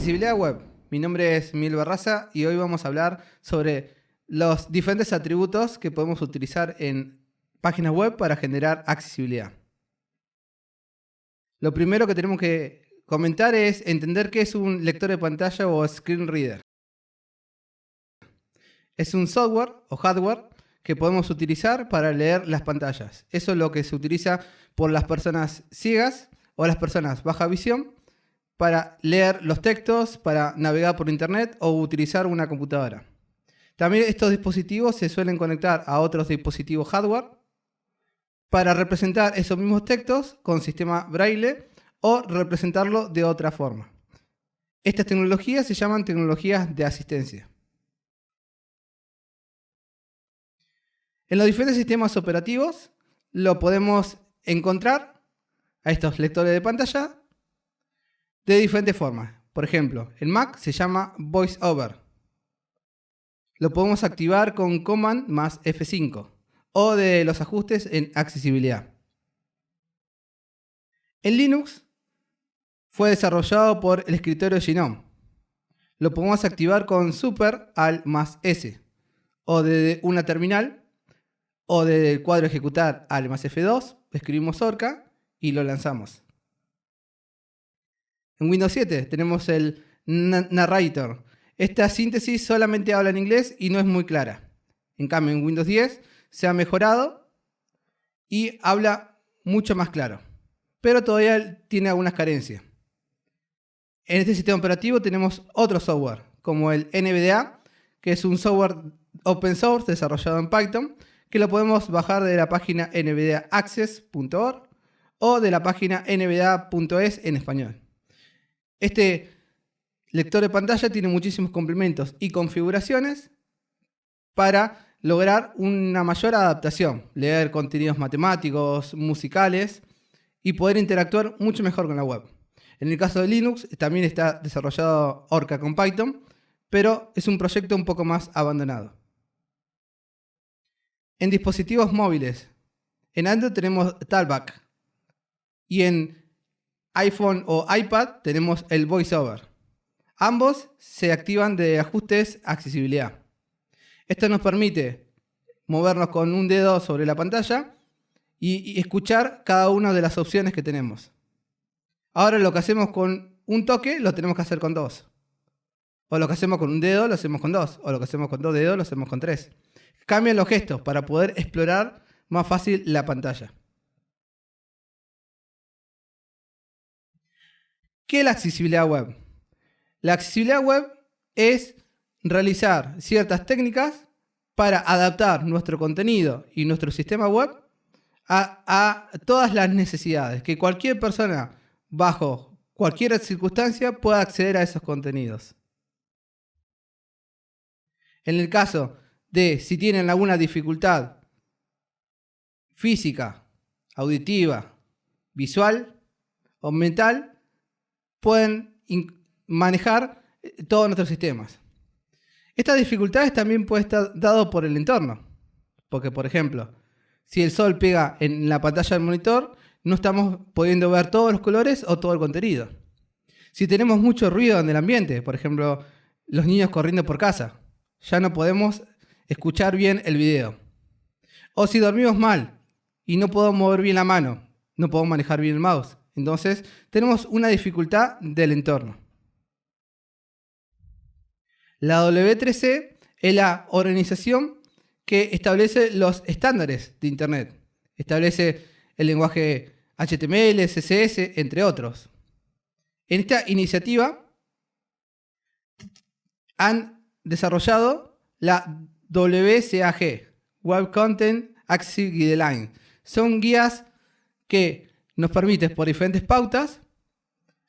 Accesibilidad web. Mi nombre es Miguel Barraza y hoy vamos a hablar sobre los diferentes atributos que podemos utilizar en páginas web para generar accesibilidad. Lo primero que tenemos que comentar es entender qué es un lector de pantalla o screen reader. Es un software o hardware que podemos utilizar para leer las pantallas. Eso es lo que se utiliza por las personas ciegas o las personas baja visión para leer los textos, para navegar por internet o utilizar una computadora. También estos dispositivos se suelen conectar a otros dispositivos hardware para representar esos mismos textos con sistema braille o representarlo de otra forma. Estas tecnologías se llaman tecnologías de asistencia. En los diferentes sistemas operativos lo podemos encontrar a estos lectores de pantalla de diferentes formas. Por ejemplo, en Mac se llama VoiceOver. Lo podemos activar con Command más F5 o de los ajustes en accesibilidad. En Linux fue desarrollado por el escritorio Gnome. Lo podemos activar con Super Alt más S o desde una terminal o desde el cuadro ejecutar Alt más F2, escribimos Orca y lo lanzamos. En Windows 7 tenemos el Narrator. Esta síntesis solamente habla en inglés y no es muy clara. En cambio, en Windows 10 se ha mejorado y habla mucho más claro. Pero todavía tiene algunas carencias. En este sistema operativo tenemos otro software, como el NVDA, que es un software open source desarrollado en Python, que lo podemos bajar de la página nvdaaccess.org o de la página nvda.es en español. Este lector de pantalla tiene muchísimos complementos y configuraciones para lograr una mayor adaptación, leer contenidos matemáticos, musicales y poder interactuar mucho mejor con la web. En el caso de Linux también está desarrollado Orca con Python, pero es un proyecto un poco más abandonado. En dispositivos móviles, en Android tenemos Talkback y en iPhone o iPad tenemos el VoiceOver. Ambos se activan de ajustes accesibilidad. Esto nos permite movernos con un dedo sobre la pantalla y escuchar cada una de las opciones que tenemos. Ahora lo que hacemos con un toque lo tenemos que hacer con dos. O lo que hacemos con un dedo lo hacemos con dos. O lo que hacemos con dos dedos lo hacemos con tres. Cambian los gestos para poder explorar más fácil la pantalla. ¿Qué es la accesibilidad web? La accesibilidad web es realizar ciertas técnicas para adaptar nuestro contenido y nuestro sistema web a todas las necesidades, que cualquier persona bajo cualquier circunstancia pueda acceder a esos contenidos. En el caso de si tienen alguna dificultad física, auditiva, visual o mental, pueden manejar todos nuestros sistemas. Estas dificultades también pueden estar dadas por el entorno. Porque, por ejemplo, si el sol pega en la pantalla del monitor, no estamos pudiendo ver todos los colores o todo el contenido. Si tenemos mucho ruido en el ambiente, por ejemplo, los niños corriendo por casa, ya no podemos escuchar bien el video. O si dormimos mal y no podemos mover bien la mano, no podemos manejar bien el mouse. Entonces, tenemos una dificultad del entorno. La W3C es la organización que establece los estándares de Internet. Establece el lenguaje HTML, CSS, entre otros. En esta iniciativa han desarrollado la WCAG, Web Content Access Guidelines. Son guías que nos permite por diferentes pautas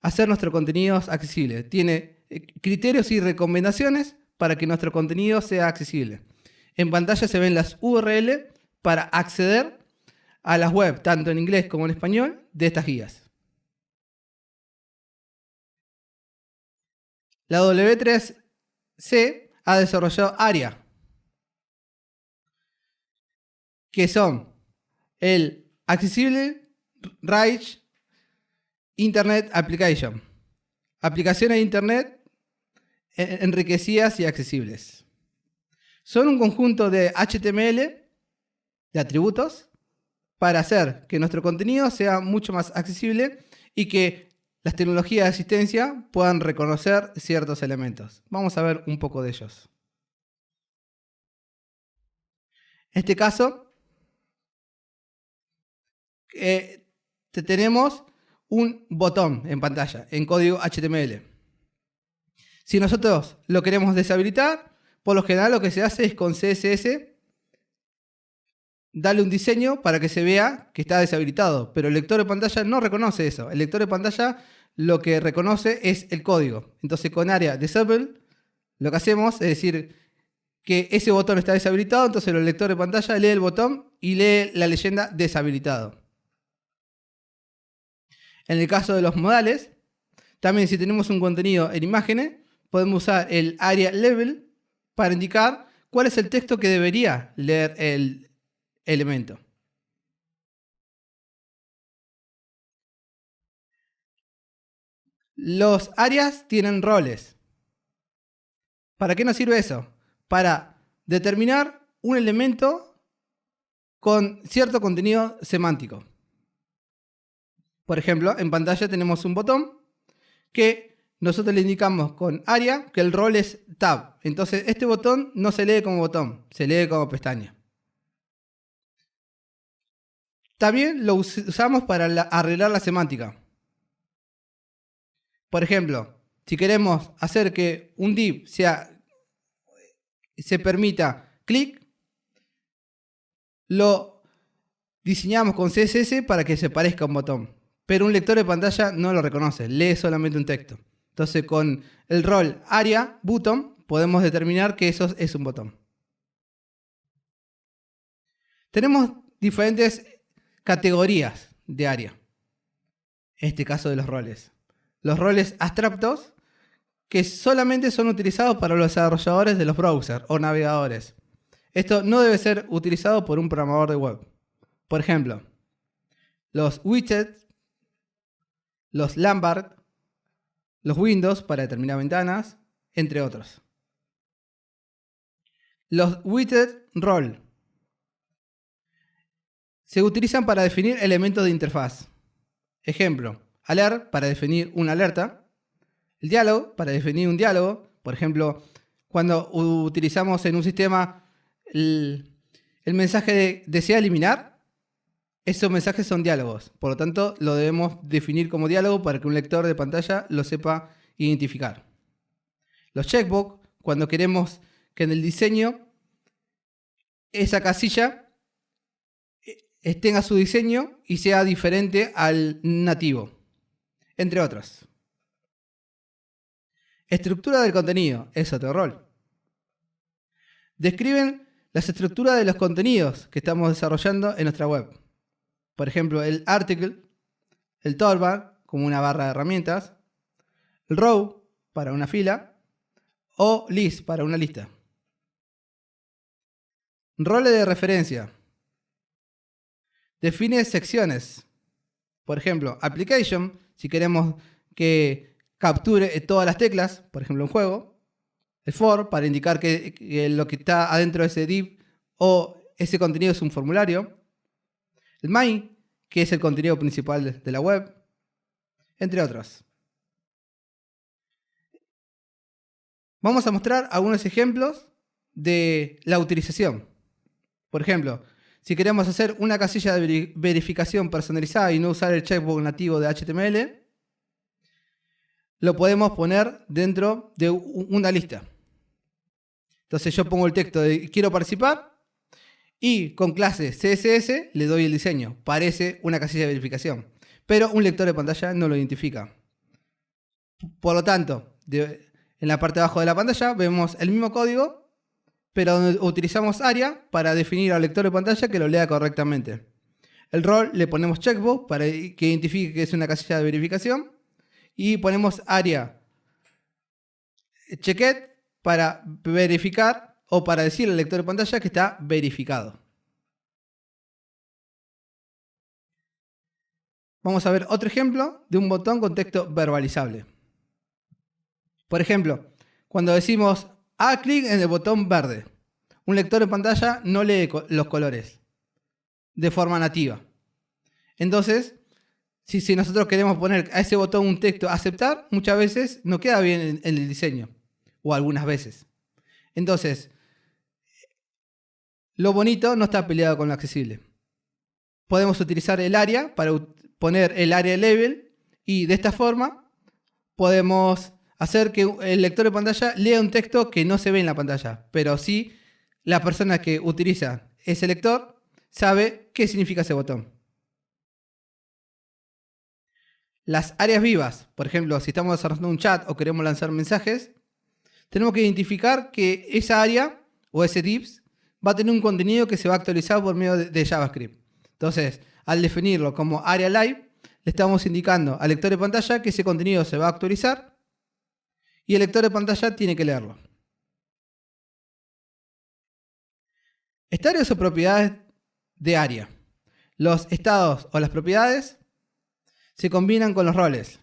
hacer nuestro contenido accesible. Tiene criterios y recomendaciones para que nuestro contenido sea accesible. En pantalla se ven las URL para acceder a las web, tanto en inglés como en español, de estas guías. La W3C ha desarrollado ARIA, que son el Accessible Reach Internet Application. Aplicaciones de Internet enriquecidas y accesibles. Son un conjunto de HTML, de atributos, para hacer que nuestro contenido sea mucho más accesible y que las tecnologías de asistencia puedan reconocer ciertos elementos. Vamos a ver un poco de ellos. En este caso, tenemos un botón en pantalla, en código HTML. Si nosotros lo queremos deshabilitar, por lo general lo que se hace es con CSS darle un diseño para que se vea que está deshabilitado, pero el lector de pantalla no reconoce eso. El lector de pantalla lo que reconoce es el código. Entonces con área disable lo que hacemos es decir que ese botón está deshabilitado, entonces el lector de pantalla lee el botón y lee la leyenda deshabilitado. En el caso de los modales, también si tenemos un contenido en imágenes, podemos usar el area label para indicar cuál es el texto que debería leer el elemento. Los áreas tienen roles. ¿Para qué nos sirve eso? Para determinar un elemento con cierto contenido semántico. Por ejemplo, en pantalla tenemos un botón que nosotros le indicamos con área que el rol es tab. Entonces este botón no se lee como botón, se lee como pestaña. También lo usamos para arreglar la semántica. Por ejemplo, si queremos hacer que un div se permita clic, lo diseñamos con CSS para que se parezca a un botón. Pero un lector de pantalla no lo reconoce, lee solamente un texto. Entonces con el rol area button podemos determinar que eso es un botón. Tenemos diferentes categorías de área. En este caso de los roles. Los roles abstractos que solamente son utilizados para los desarrolladores de los browsers o navegadores. Esto no debe ser utilizado por un programador de web. Por ejemplo, los widgets, los Lambert, los Windows para determinar ventanas, entre otros. Los widget role se utilizan para definir elementos de interfaz. Ejemplo, alert para definir una alerta, el diálogo para definir un diálogo. Por ejemplo, cuando utilizamos en un sistema el mensaje de desea eliminar, esos mensajes son diálogos. Por lo tanto, lo debemos definir como diálogo para que un lector de pantalla lo sepa identificar. Los checkbox, cuando queremos que en el diseño esa casilla tenga su diseño y sea diferente al nativo, entre otros. Estructura del contenido es otro rol. Describen las estructuras de los contenidos que estamos desarrollando en nuestra web. Por ejemplo, el article, el toolbar como una barra de herramientas, el row para una fila o list para una lista. Roles de referencia. Define secciones. Por ejemplo, application, si queremos que capture todas las teclas, por ejemplo, un juego. El for, para indicar que lo que está adentro de ese div o ese contenido es un formulario. El main, que es el contenido principal de la web, entre otros. Vamos a mostrar algunos ejemplos de la utilización. Por ejemplo, si queremos hacer una casilla de verificación personalizada y no usar el checkbox nativo de HTML, lo podemos poner dentro de una lista. Entonces yo pongo el texto de quiero participar y con clase CSS le doy el diseño. Parece una casilla de verificación, pero un lector de pantalla no lo identifica. Por lo tanto, en la parte de abajo de la pantalla vemos el mismo código, pero donde utilizamos área para definir al lector de pantalla que lo lea correctamente. El rol le ponemos checkbox para que identifique que es una casilla de verificación y ponemos área checked para verificar o para decirle al lector de pantalla que está verificado. Vamos a ver otro ejemplo de un botón con texto verbalizable. Por ejemplo, Cuando decimos haga clic en el botón verde, un lector de pantalla no lee los colores de forma nativa. Entonces, si nosotros queremos poner a ese botón un texto aceptar, muchas veces no queda bien en el diseño, o algunas veces. Entonces, lo bonito no está peleado con lo accesible. Podemos utilizar el área para poner el área label y de esta forma podemos hacer que el lector de pantalla lea un texto que no se ve en la pantalla, pero sí la persona que utiliza ese lector sabe qué significa ese botón. Las áreas vivas, por ejemplo, si estamos desarrollando un chat o queremos lanzar mensajes, tenemos que identificar que esa área o ese divs va a tener un contenido que se va a actualizar por medio de JavaScript. Entonces, al definirlo como área live, le estamos indicando al lector de pantalla que ese contenido se va a actualizar y el lector de pantalla tiene que leerlo. Estadios o propiedades de área. Los estados o las propiedades se combinan con los roles.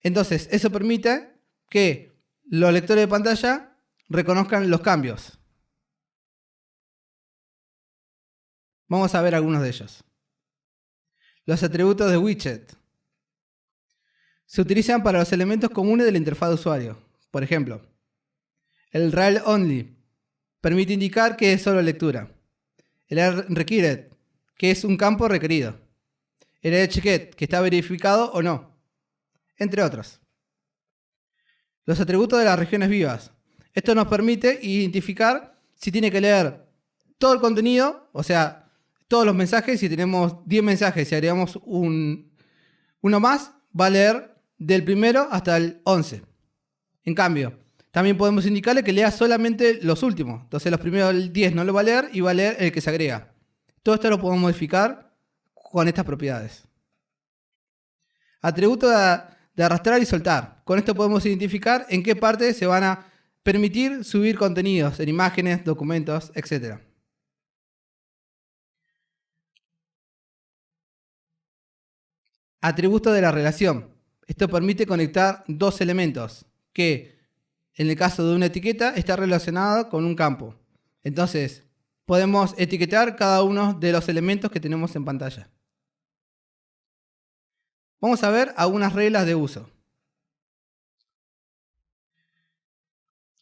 Entonces, eso permite que los lectores de pantalla reconozcan los cambios. Vamos a ver algunos de ellos. Los atributos de widget se utilizan para los elementos comunes de la interfaz de usuario. Por ejemplo, el rel only permite indicar que es solo lectura. El required, que es un campo requerido. El edgeGet, que está verificado o no, entre otros. Los atributos de las regiones vivas. Esto nos permite identificar si tiene que leer todo el contenido, o sea, todos los mensajes. Si tenemos 10 mensajes y agregamos uno más, va a leer del primero hasta el 11. En cambio, también podemos indicarle que lea solamente los últimos. Entonces los primeros 10 no lo va a leer y va a leer el que se agrega. Todo esto lo podemos modificar con estas propiedades. Atributo de arrastrar y soltar. Con esto podemos identificar en qué parte se van a permitir subir contenidos en imágenes, documentos, etc. Atributo de la relación. Esto permite conectar dos elementos que, en el caso de una etiqueta, está relacionado con un campo. Entonces, podemos etiquetar cada uno de los elementos que tenemos en pantalla. Vamos a ver algunas reglas de uso.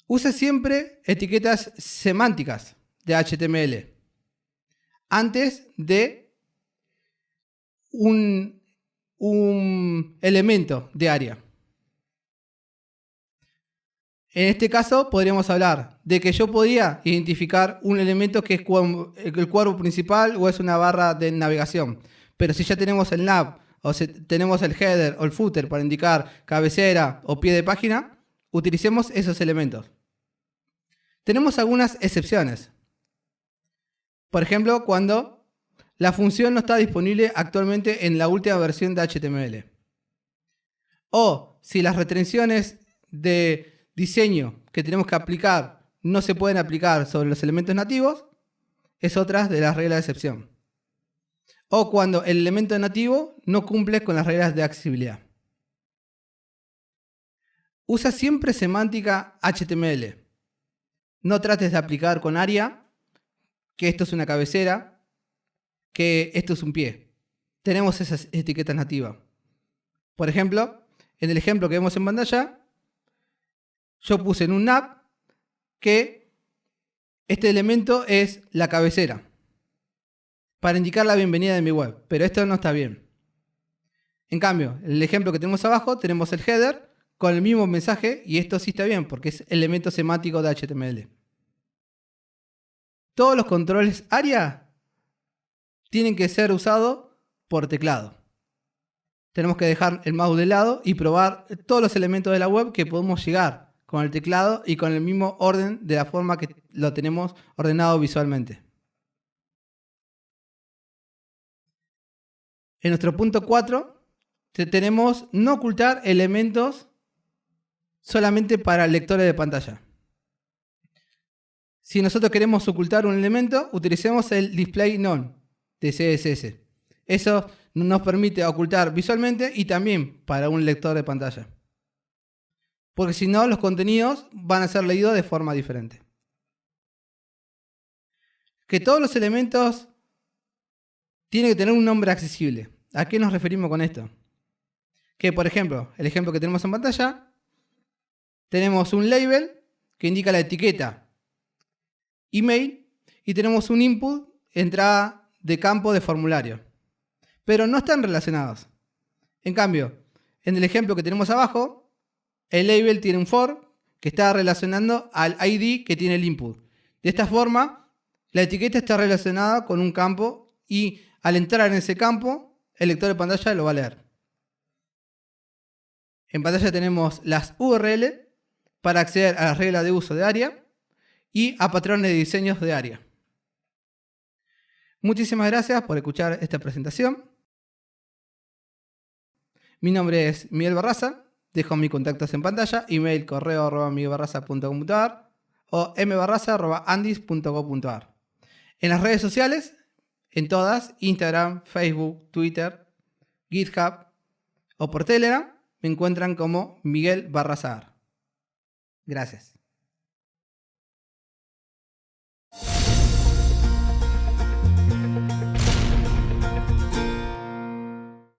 Use siempre etiquetas semánticas de HTML antes de un elemento de área. En este caso podríamos hablar de que yo podía identificar un elemento que es el cuerpo principal o es una barra de navegación. Pero si ya tenemos el nav o si tenemos el header o el footer para indicar cabecera o pie de página, utilicemos esos elementos. Tenemos algunas excepciones. Por ejemplo, cuando la función no está disponible actualmente en la última versión de HTML. O si las restricciones de diseño que tenemos que aplicar no se pueden aplicar sobre los elementos nativos, es otra de las reglas de excepción. O cuando el elemento nativo no cumple con las reglas de accesibilidad. Usa siempre semántica HTML. No trates de aplicar con área que esto es una cabecera, que esto es un pie. Tenemos esas etiquetas nativas. Por ejemplo, en el ejemplo que vemos en pantalla, yo puse en un nav que este elemento es la cabecera para indicar la bienvenida de mi web, pero esto no está bien. En cambio, en el ejemplo que tenemos abajo, tenemos el header con el mismo mensaje y esto sí está bien porque es elemento semántico de HTML. Todos los controles área tienen que ser usados por teclado. Tenemos que dejar el mouse de lado y probar todos los elementos de la web que podemos llegar con el teclado y con el mismo orden de la forma que lo tenemos ordenado visualmente. En nuestro punto 4 tenemos no ocultar elementos solamente para lectores de pantalla. Si nosotros queremos ocultar un elemento, utilicemos el display none de CSS. Eso nos permite ocultar visualmente y también para un lector de pantalla. porque si no los contenidos van a ser leídos de forma diferente. Que todos los elementos tienen que tener un nombre accesible. ¿A qué nos referimos con esto? Que por ejemplo, el ejemplo que tenemos en pantalla, tenemos un label que indica la etiqueta email y tenemos un input, entrada de campo de formulario. Pero no están relacionados. En cambio, en el ejemplo que tenemos abajo, el label tiene un for que está relacionando al ID que tiene el input. De esta forma, la etiqueta está relacionada con un campo y al entrar en ese campo, el lector de pantalla lo va a leer. En pantalla tenemos las URL para acceder a las reglas de uso de ARIA y a patrones de diseños de ARIA. Muchísimas gracias por escuchar esta presentación. Mi nombre es Miguel Barraza. Dejo mis contactos en pantalla, email correo@miguelbarraza.com.ar o mbarraza@andis.gov.ar. En las redes sociales, en todas, Instagram, Facebook, Twitter, GitHub o por Telegram, me encuentran como Miguel Barraza. Gracias.